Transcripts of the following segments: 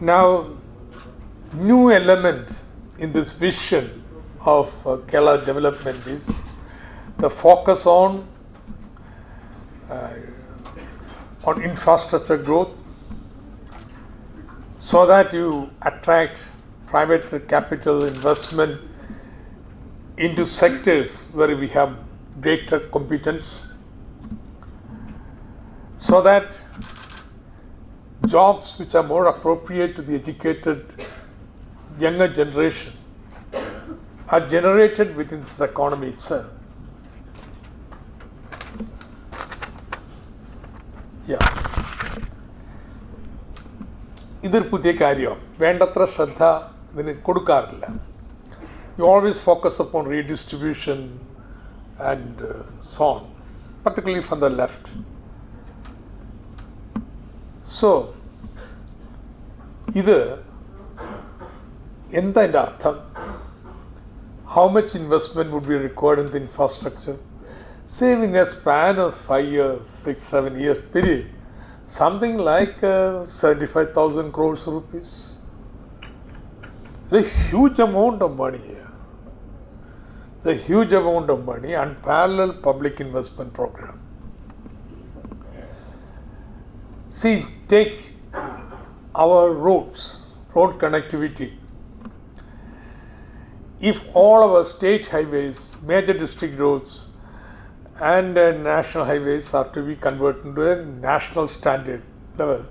Now, new element in this vision of Kerala development is the focus on infrastructure growth, so that you attract private capital investment into sectors where we have greater competence, so that jobs which are more appropriate to the educated younger generation are generated within this economy itself. ഇതൊരു പുതിയ കാര്യമാണ്, വേണ്ടത്ര ശ്രദ്ധ ഇതിന് കൊടുക്കാറില്ല. You always focus upon redistribution and so on, particularly from the left. So, ഇത് എന്താ ഇതിൻ്റെ അർത്ഥം? How much investment would be required in the infrastructure? Say in a span of 5 years, 6, 7 years period, something like 75,000 crores rupees. It's a huge amount of money here. It's a huge amount of money, unparalleled public investment program. See, take our roads, road connectivity. If all our state highways, major district roads and national highways are to be converted into a national standard level,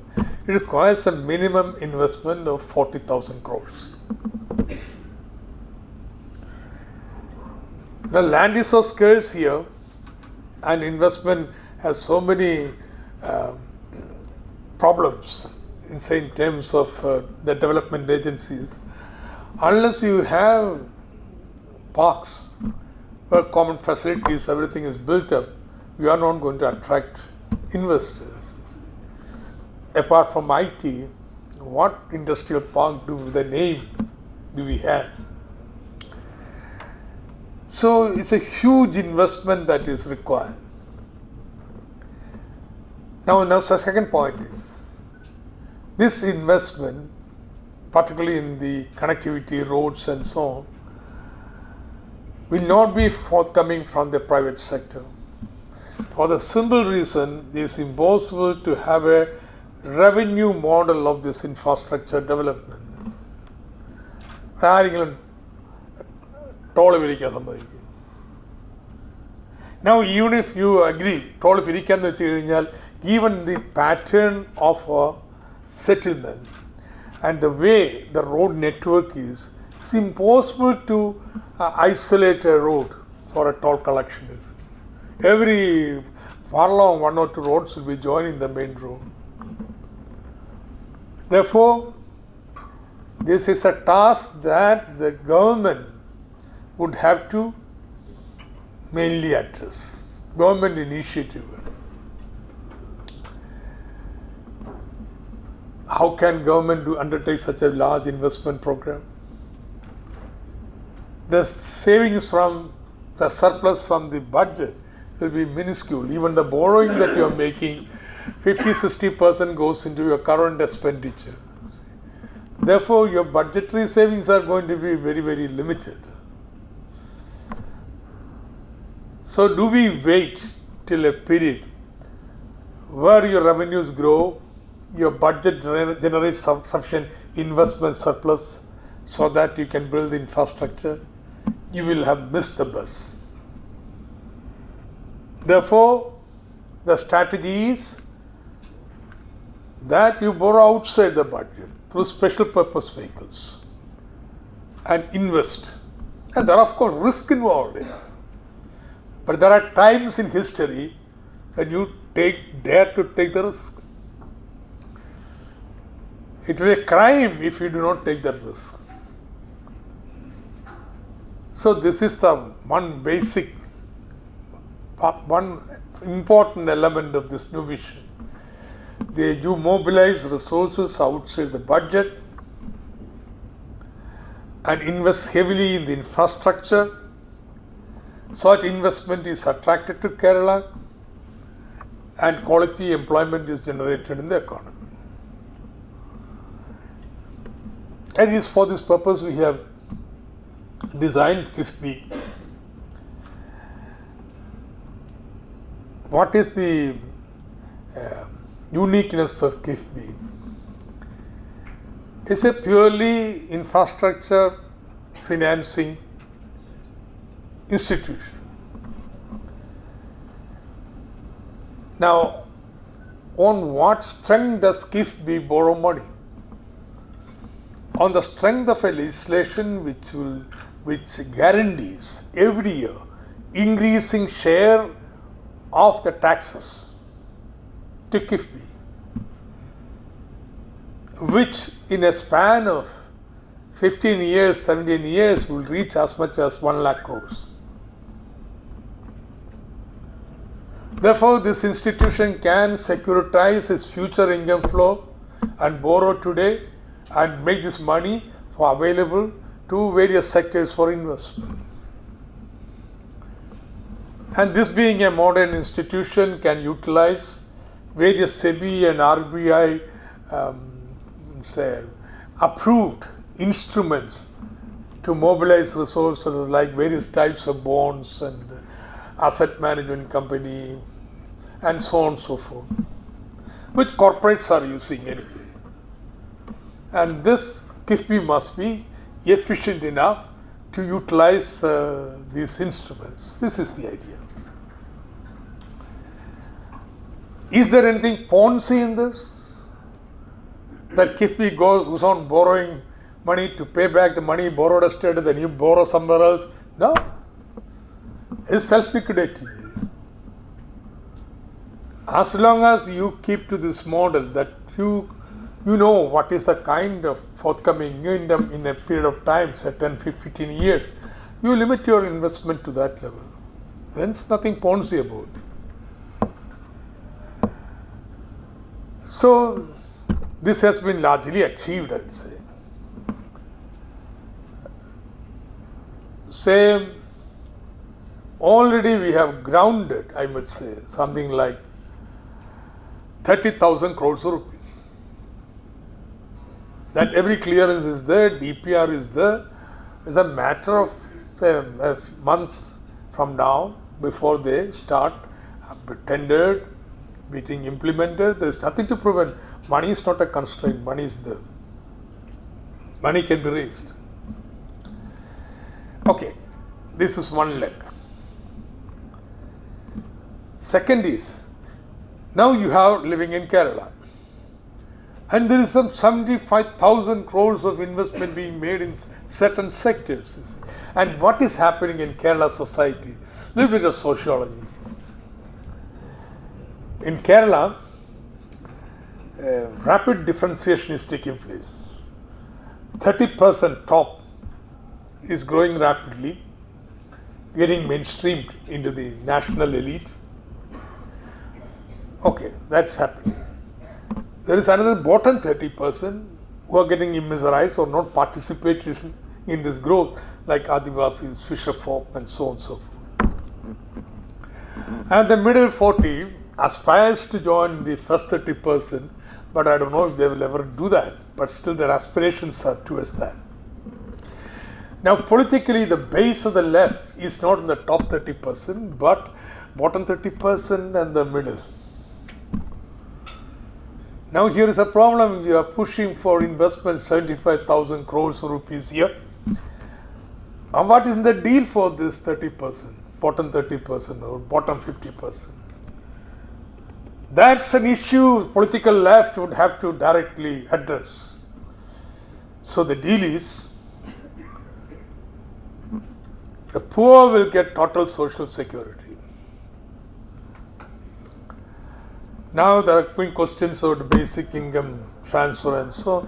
it requires a minimum investment of 40,000 crores. The land is so scarce here, and investment has so many problems in terms of the development agencies. Unless you have parks where common facilities, everything is built up, we are not going to attract investors. Apart from IT, what industrial park the name do we have? So it's a huge investment that is required. Now the second point is, this investment, particularly in the connectivity, roads and so on, will not be forthcoming from the private sector. For the simple reason, it is impossible to have a revenue model of this infrastructure development. Now, even if you agree, given the pattern of settlement and the way the road network is, it's impossible to isolate a road for a toll collection. Every furlong, 1 or 2 roads will be joining the main road. Therefore, this is a task that the government would have to mainly address. Government initiative. How can government undertake such a large investment program? The savings from the surplus from the budget will be minuscule. Even the borrowing that you are making, 50-60% goes into your current expenditure. Therefore, your budgetary savings are going to be very, very limited. So, do we wait till a period where your revenues grow, your budget generates sufficient investment surplus so that you can build the infrastructure? You will have missed the bus. Therefore, the strategy is that you borrow outside the budget through special purpose vehicles and invest. And there are of course risk involved in it. But there are times in history when you dare to take the risk. It will be a crime if you do not take that risk. So this is the one important element of this new vision. You mobilize resources outside the budget and invest heavily in the infrastructure. Such investment is attracted to Kerala and quality employment is generated in the economy. And it is for this purpose we have designed KIFBI. What is the uniqueness of KIFBI? It's a purely infrastructure financing institution. Now, on what strength does KIFBI borrow money? On the strength of a legislation which guarantees every year increasing share of the taxes to KIFBI, which in a span of 15 years, 17 years will reach as much as 1 lakh crores. Therefore, this institution can securitize its future income flow and borrow today and make this money available to various sectors for investments. And this being a modern institution can utilize various SEBI and RBI approved instruments to mobilize resources like various types of bonds and asset management company and so on and so forth, which corporates are using anyway. And this KIFBI must be efficient enough to utilize these instruments. This is the idea. Is there anything Ponzi in this? That KIFBI goes on borrowing money to pay back the money borrowed yesterday, then you borrow somewhere else? No. It's self-liquidating. As long as you keep to this model that you know what is the kind of forthcoming income in a period of time, say 10, 15 years, you limit your investment to that level. Then it's nothing Ponzi about it. So, this has been largely achieved, I would say. Say, already we have grounded, I must say, something like 30,000 crores of rupees. That every clearance is there, DPR is there. It's a matter of say, months from now before they start tendered, being implemented. There is nothing to prevent. Money is not a constraint. Money is there. Money can be raised. Okay, this is one leg. Second is, now you have living in Kerala. And there is some 75,000 crores of investment being made in certain sectors. And what is happening in Kerala society? A little bit of sociology. In Kerala, rapid differentiation is taking place. 30% top is growing rapidly, getting mainstreamed into the national elite. Okay, that's happening. There is another bottom 30% who are getting immiserized or not participating in this growth, like Adivasis, fisher folk, and so on and so forth. And the middle 40 aspires to join the first 30%, but I don't know if they will ever do that, but still their aspirations are towards that. Now, politically, the base of the left is not in the top 30%, but bottom 30% and the middle. Now, here is a problem. You are pushing for investment 75,000 crores rupees here. Now, what is the deal for this 30%, bottom 30% or bottom 50%? That's an issue political left would have to directly address. So, the deal is the poor will get total social security. Now there are been questions about basic income transfer, and so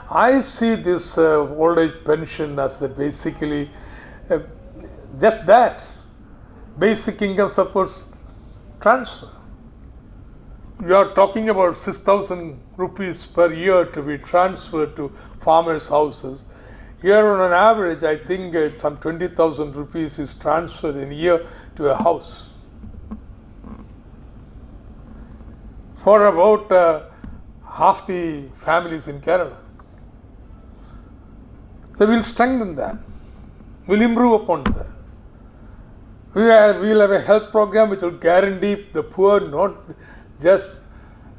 I see this old age pension as basically just that, basic income supports transfer. We are talking about 6,000 rupees per year to be transferred to farmers' houses. Here on an average, I think some 20,000 rupees is transferred in a year to a house. For about half the families in Kerala. So we will strengthen that. We will improve upon that. We will have a health program which will guarantee the poor not just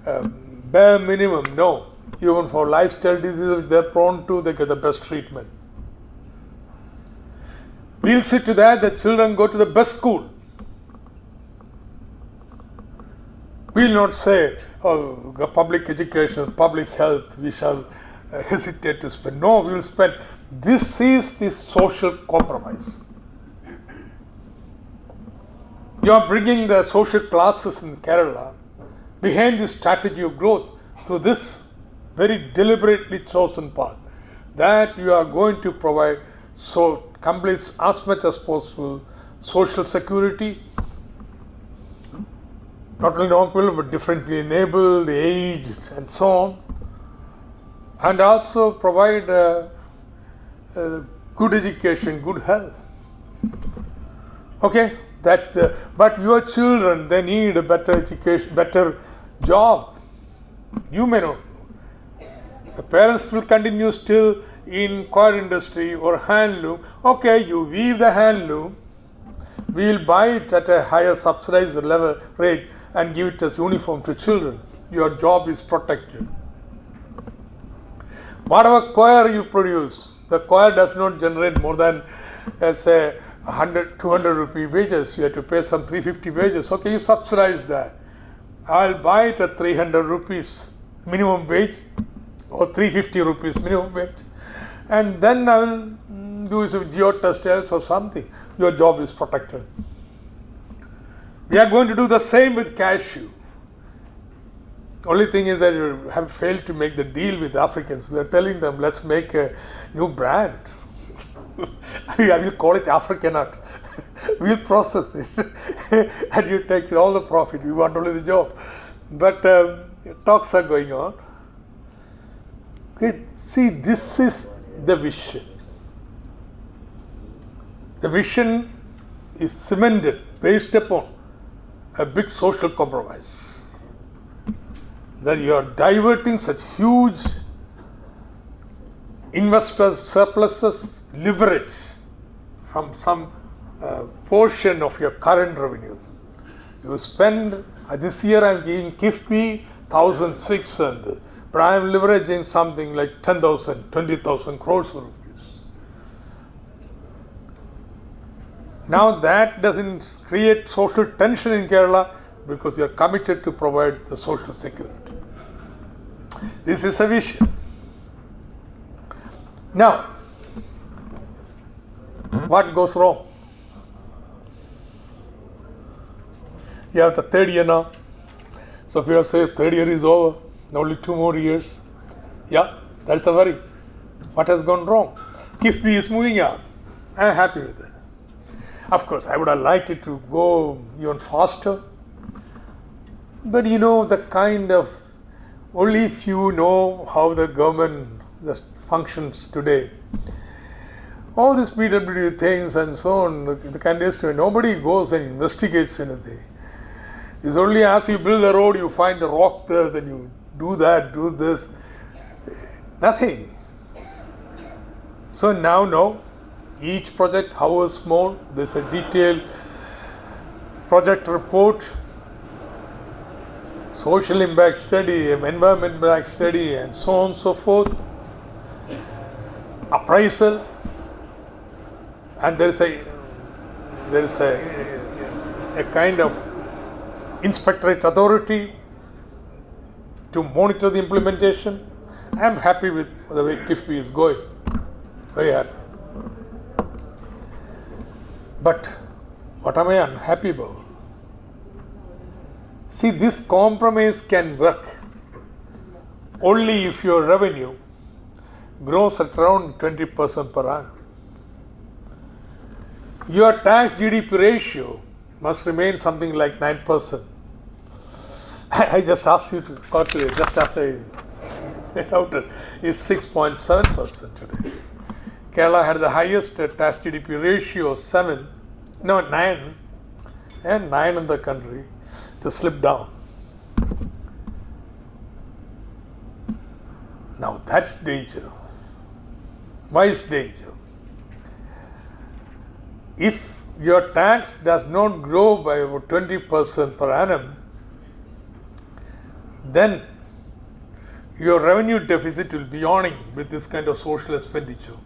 bare minimum, no. Even for lifestyle diseases they are prone to, they get the best treatment. We will see to that the children go to the best school. We will not say, oh, public education, public health, we shall hesitate to spend. No, we will spend. This is the social compromise. You are bringing the social classes in Kerala behind this strategy of growth through this very deliberately chosen path, that you are going to provide so complete as much as possible social security, not only non-people but differently enabled, aged and so on, and also provide good education, good health. Okay, that's the, but your children, they need a better education, better job. You may not. The parents will continue still in coir industry or handloom. Okay, you weave the handloom, we will buy it at a higher subsidized level rate and give it as uniform to children. Your job is protected. Whatever coir you produce, the coir does not generate more than, say, 100, 200 rupee wages. You have to pay some 350 wages. Okay, you subsidize that. I'll buy it at 300 rupees minimum wage or 350 rupees minimum wage. And then I will do some geotextiles or something. Your job is protected. We are going to do the same with cashew. Only thing is that you have failed to make the deal with Africans. We are telling them, let's make a new brand. I will call it African nut. We'll process it and you take all the profit. We want only the job. But talks are going on. Okay, see, this is the vision. The vision is cemented based upon a big social compromise. That you are diverting such huge investor surpluses, leverage from some portion of your current revenue. You spend, this year I am giving KIFBI 1,600, but I am leveraging something like 10,000, 20,000 crores of rupees. Now that doesn't create social tension in Kerala because you are committed to provide the social security. This is a vision. Now, what goes wrong? You have the third year now. So people say third year is over, only 2 more years. Yeah, that's the worry. What has gone wrong? KIFBI is moving on. I am happy with it. Of course, I would have liked it to go even faster. But you know, the kind of, only if you know how the government functions today. All these PWD things and so on, the candidates, nobody goes and investigates anything. It's only as you build the road, you find a rock there, then you do that, do this. Nothing. So now, no. Each project, however small, there's a detailed project report, social impact study, environment impact study, and so on and so forth. Appraisal, and there is a kind of inspectorate authority to monitor the implementation. I am happy with the way KIFBI is going. Very happy. But what am I unhappy about? See, this compromise can work only if your revenue grows at around 20% per annum. Your tax GDP ratio must remain something like 9%. I just asked you to calculate, just as I doubted, is 6.7% today. Kerala had the highest tax GDP ratio of 9, and 9 in the country, to slip down. Now that's danger. Why is danger? If your tax does not grow by about 20% per annum, then your revenue deficit will be yawning with this kind of social expenditure.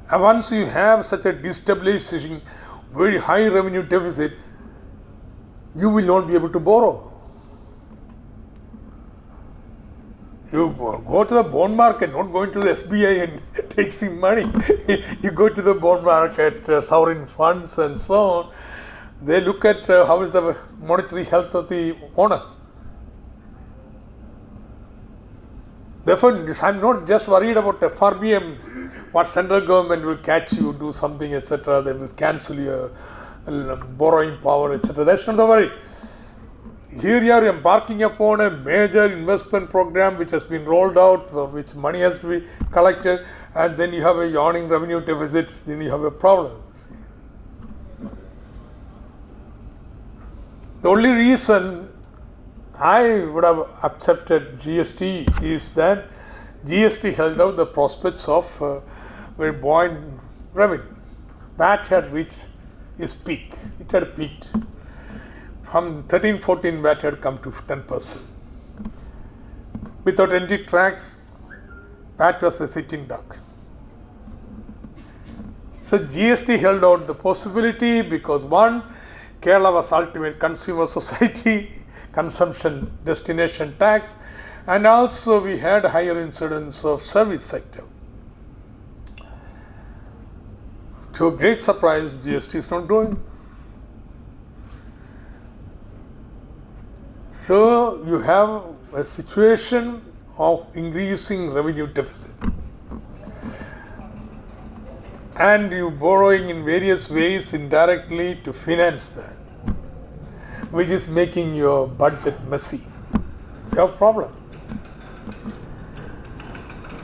And once you have such a destabilizing, very high revenue deficit, you will not be able to borrow. You go to the bond market, not going to the SBI and take some money. You go to the bond market, sovereign funds and so on. They look at how is the monetary health of the owner. Therefore, I'm not just worried about FRBM, what central government will catch you, do something, etc. They will cancel your borrowing power, etc. That's not the worry. Here you are embarking upon a major investment program which has been rolled out, for which money has to be collected, and then you have a yawning revenue deficit, then you have a problem. The only reason I would have accepted GST is that GST held out the prospects of very buoyant revenue. VAT had reached its peak. It had peaked. From 13-14 VAT had come to 10%. Without any tax, VAT was a sitting duck. So GST held out the possibility because one, Kerala was ultimate consumer society, consumption destination tax, and also we had higher incidence of service sector. To a great surprise, GST is not doing. So you have a situation of increasing revenue deficit, and you borrowing in various ways indirectly to finance that, which is making your budget messy. You have a problem.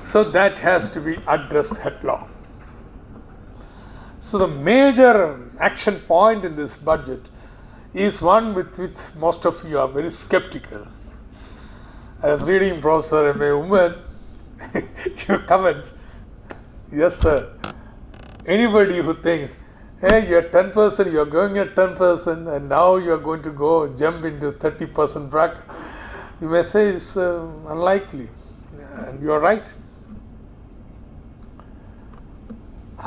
So that has to be addressed headlong. So the major action point in this budget is one with which most of you are very skeptical. I was reading Professor M.A. Uman, your comments. Yes, sir. Anybody who thinks, hey, you're 10%, you're going at 10%, and now you're going to go jump into 30% bracket, you may say it's unlikely. And you're right.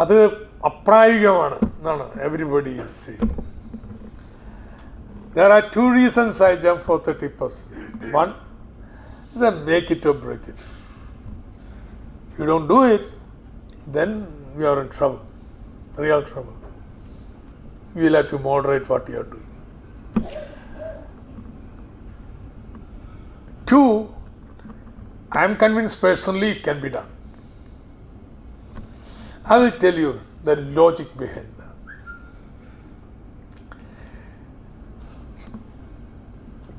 അത് അപ്രായോഗികമാണ് എന്നാണ് everybody is saying. There are two reasons I jump for 30%. One is that make it or break it. If you don't do it, then we are in trouble, real trouble. You will have to moderate what you are doing. Two, I am convinced personally it can be done. I will tell you the logic behind that.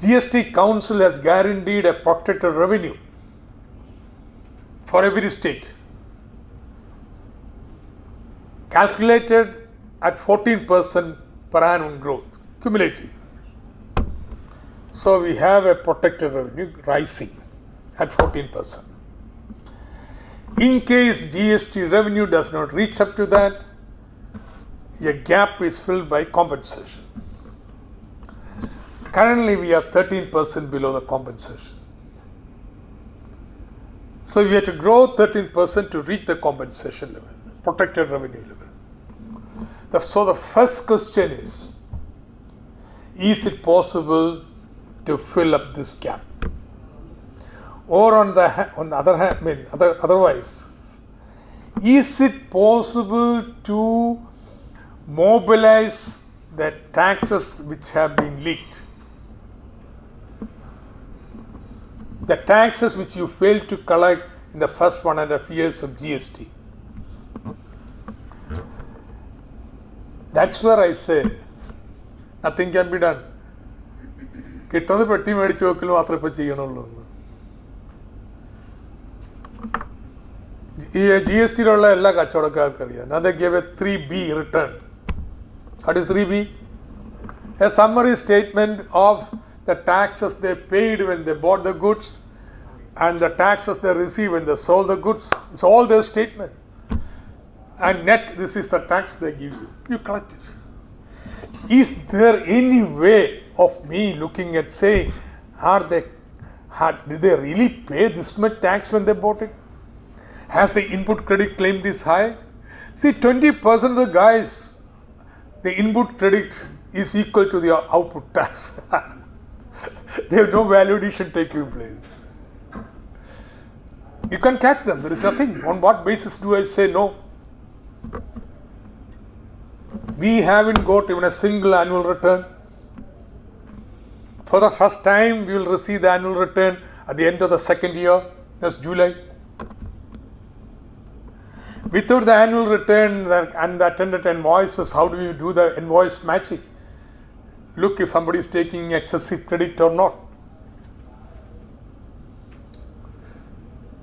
GST Council has guaranteed a protected revenue for every state, calculated at 14% per annum growth, cumulative. So we have a protected revenue rising at 14%. In case GST revenue does not reach up to that, a gap is filled by compensation. Currently we are 13% below the compensation. So we have to grow 13% to reach the compensation level, protected revenue level. So the first question is it possible to fill up this gap? Or on the other hand, otherwise, is it possible to mobilize the taxes which have been leaked? The taxes which you failed to collect in the first 1.5 years of GST. That's where I say nothing can be done. കിട്ടുന്നത് പെട്ടി മേടിച്ച് വെക്കലും മാത്രമേ ഇപ്പോൾ ചെയ്യണുള്ളൂ. ഈ G S ടിയിലുള്ള എല്ലാ കച്ചവടക്കാർക്കും അറിയാം. Now they gave a 3B return. What is 3B? A summary statement of the taxes they paid when they bought the goods, and the taxes they receive when they sold the goods. It's all their statement. And net, this is the tax they give you. You collect it. Is there any way of me looking at saying, did they really pay this much tax when they bought it? Has the input credit claimed is high? See, 20% of the guys, the input credit is equal to the output tax. They have no value addition taking place. You can catch them. There is nothing. On what basis do I say no? We haven't got even a single annual return. For the first time, we will receive the annual return at the end of the second year. That's July. Without the annual return and the attendant invoices, how do you do the invoice matching? Look if somebody is taking excessive credit or not.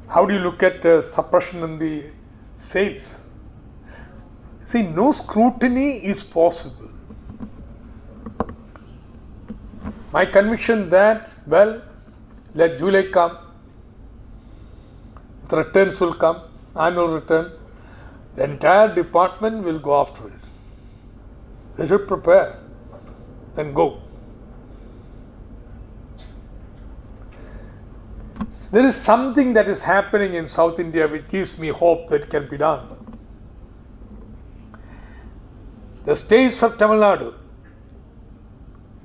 How do you look at suppression in the sales? See, no scrutiny is possible. My conviction that, well, let July come, the returns will come, annual return, the entire department will go after it. They should prepare, then go. There is something that is happening in South India which gives me hope that can be done. The states of Tamil Nadu,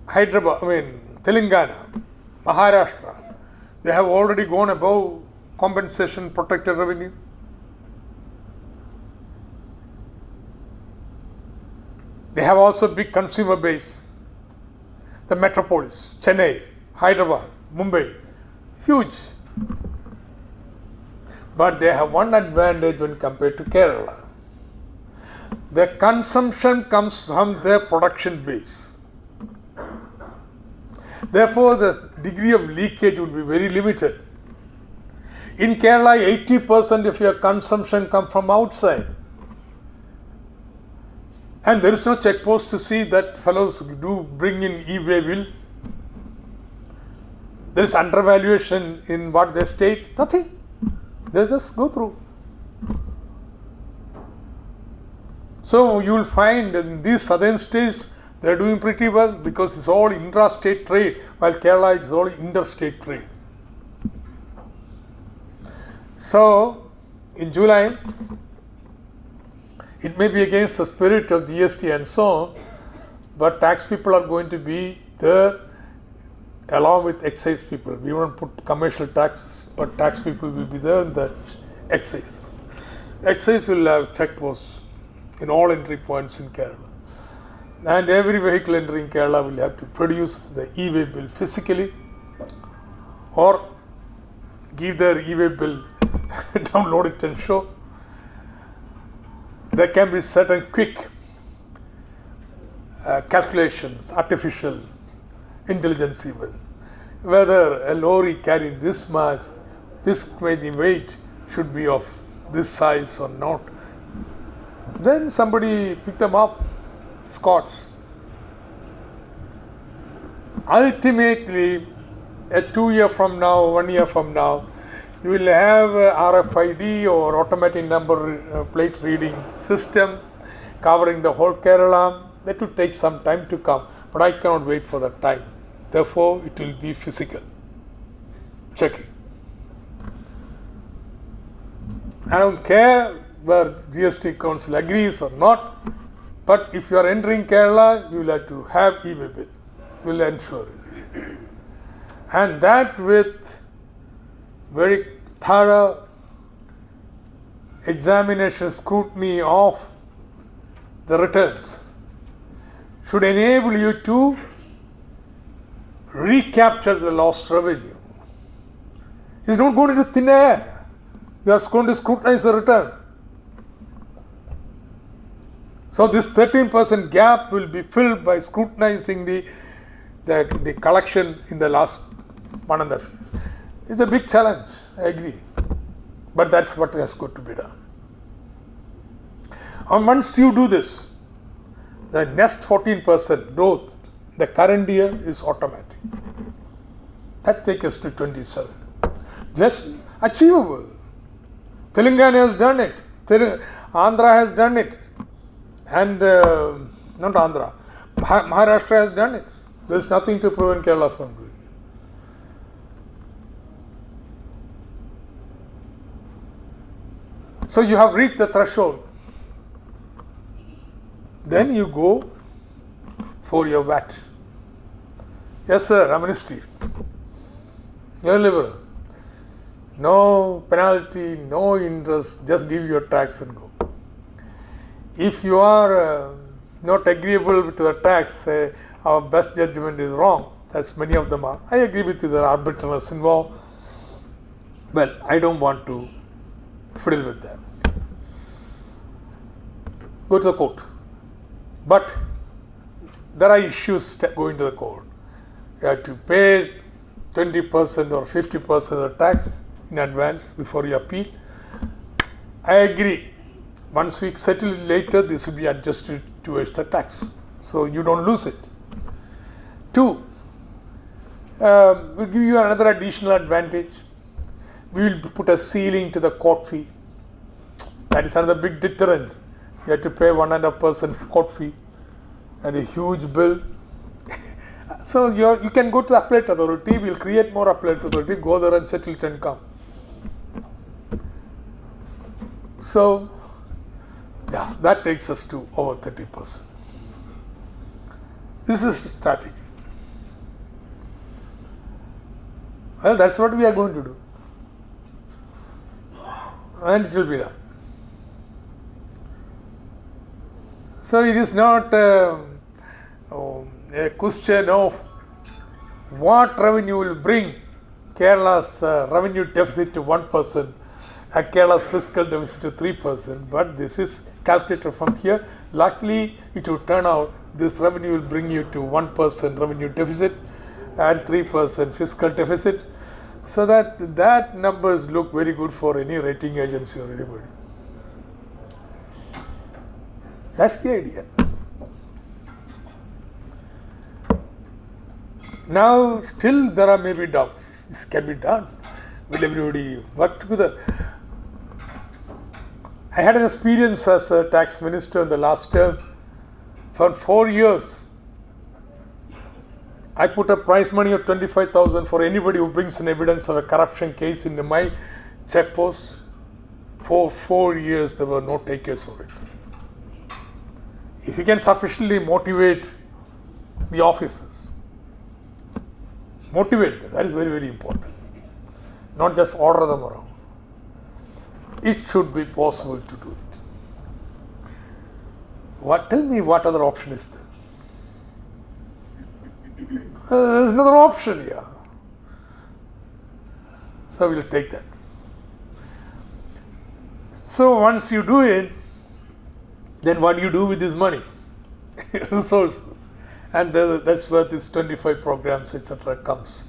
Hyderabad, Telangana, Maharashtra, they have already gone above compensation protected revenue. They have also big consumer base. The metropolis, Chennai, Hyderabad, Mumbai, huge. But they have one advantage when compared to Kerala. The consumption comes from their production base. Therefore, the degree of leakage would be very limited. In Kerala, 80% of your consumption comes from outside. And there is no check post to see that fellows do bring in e-way bill. There is undervaluation in what they state. Nothing. They just go through. So you will find in these southern states, they are doing pretty well because it's all intra-state trade, while Kerala is all interstate trade. So in July, it may be against the spirit of GST and so on, but tax people are going to be there along with excise people. We won't put commercial taxes, but tax people will be there in the excise. Excise will have checkposts in all entry points in Kerala. And every vehicle entering Kerala will have to produce the e-way bill physically or give their e-way bill, download it and show. There can be certain quick calculations, artificial intelligence even. Whether a lorry carrying this much, this many weight should be of this size or not. Then somebody pick them up, Scots. Ultimately, 2 years from now, 1 year from now, you will have RFID or automatic number plate reading system covering the whole Kerala. That will take some time to come, but I cannot wait for that time. Therefore, it will be physical checking. I don't care where GST Council agrees or not, but if you are entering Kerala, you will have to have e-way bill. We will ensure it. And that with very thorough examination, scrutiny of the returns should enable you to recapture the lost revenue. It's not going to thin air. You are going to scrutinize the return. So this 13% gap will be filled by scrutinizing the collection in the last 1.5 years. It's a big challenge, I agree. But that's what has got to be done. And once you do this, the next 14% growth, the current year is automatic. Let's take us to 27. Just achievable. Telangana has done it. Andhra has done it. And not Andhra. Maharashtra has done it. There is nothing to prevent Kerala from doing it. So you have reached the threshold. Then you go for your VAT. Yes, sir, amnesty. You're liberal. No penalty, no interest, just give your tax and go. If you are not agreeable with the tax, say our best judgment is wrong, as many of them are. I agree with you, there are arbitrars involved. Well, I don't want to fiddle with that. Go to the court. But there are issues going to the court. You have to pay 20% or 50% of the tax in advance before you appeal. I agree. Once we settle it later, this will be adjusted towards the tax. So you don't lose it. 2, we'll give you another additional advantage. We will put a ceiling to the court fee. That is another big deterrent. You have to pay 1.5% court fee and a huge bill. So you can go to the appellate authority, we'll create more appellate authority, go there and settle it and come. So, yeah, that takes us to over 30%. This is static. Well, that's what we are going to do. And it will be done. So it is not a question of what revenue will bring Kerala's revenue deficit to 1% and Kerala's fiscal deficit to 3%, but this is calculated from here. Luckily, it will turn out this revenue will bring you to 1% revenue deficit and 3% fiscal deficit, so that numbers look very good for any rating agency or anybody. That's the idea. Now, still there are maybe doubts. This can be done. Will everybody work together? I had an experience as a tax minister in the last term. For 4 years, I put a prize money of 25,000 for anybody who brings an evidence of a corruption case into my check post. For 4 years, there were no takers for it. If you can sufficiently motivate the officers, motivate them, that is very, very important. Not just order them around. It should be possible to do it. Tell me what other option is there? There's another option here. So we'll take that. So once you do it, then what do you do with this money? Resources. And that's where this 25 programs, etc. comes.